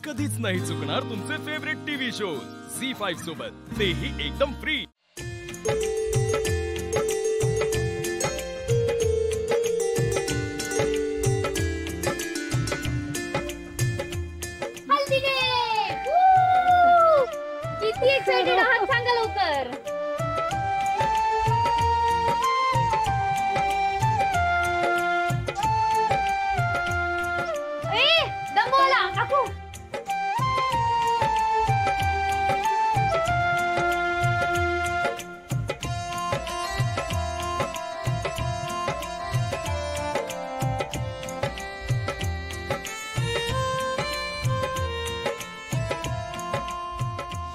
कधीच नाही चुकणार तुमचे फेवरेट टीव्ही शोज झी5 सोबत, तेही एकदम फ्री। किती एक्साइटेड आहात सांगा लवकर। दंगोला काकू,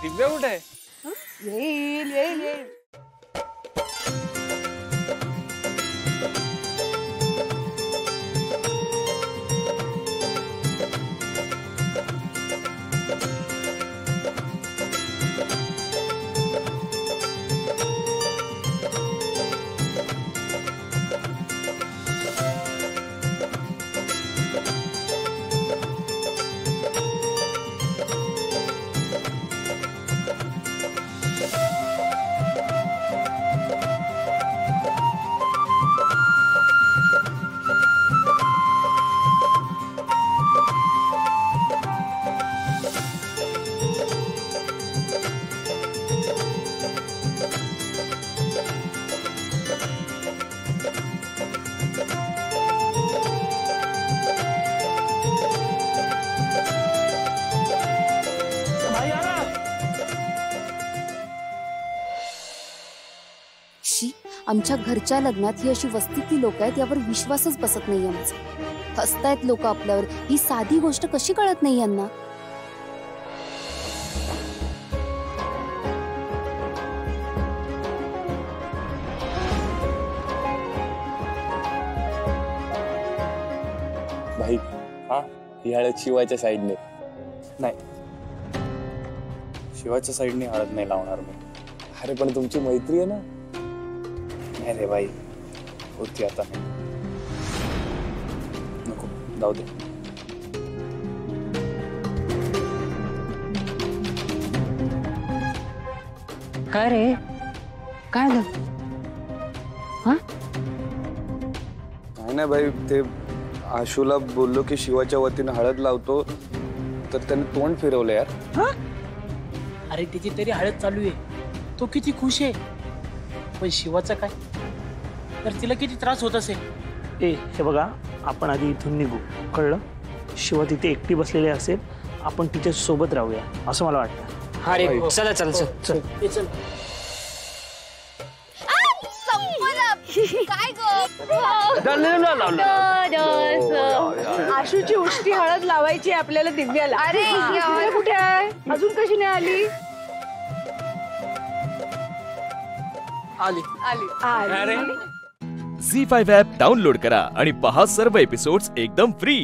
दिव्या कुठे आहे? येईल येईल येईल। आमच्या घरच्या लग्नात ही अशी वस्तीतली लोक आहेत यावर विश्वासच बसत नाहीये माझा। हसतायत लोक आपल्यावर, ही साधी गोष्ट कशी कळत नाही यांना। भाई हा ही हळद शिवाच्या साईडने नाही, शिवाच्या साईडने हळद नाही लावणार मी। अरे पण तुमची मैत्री आहे ना। नाही रे भाई, होती आता नाही, नको जाऊ दे। काय रे, काय झालं? हा नाही भाई, ते आशूला बोललो की शिवाच्या वतीने हळद लावतो, तर त्याने तोंड फिरवलं यार। हा? अरे तिची तरी हळद चालू आहे, तो किती खुश आहे, पण शिवाचा काय, तर तिला किती त्रास होत असेल। हे बघा, आपण आधी इथून निघू, कळलं? शिवा तिथे एकटी बसलेली असेल, आपण तिच्या सोबत राहूया असं मला वाटतं। हा रे, चला चल चल चल चल। काय गो, आशूची उष्टी हळद लावायची आपल्याला दिव्याला। अरे दिव्या कुठे आहे? अजून कशी नाही आली? आली आली। झी5 ॲप डाउनलोड करा आणि पहा सर्व एपिसोड्स एकदम फ्री।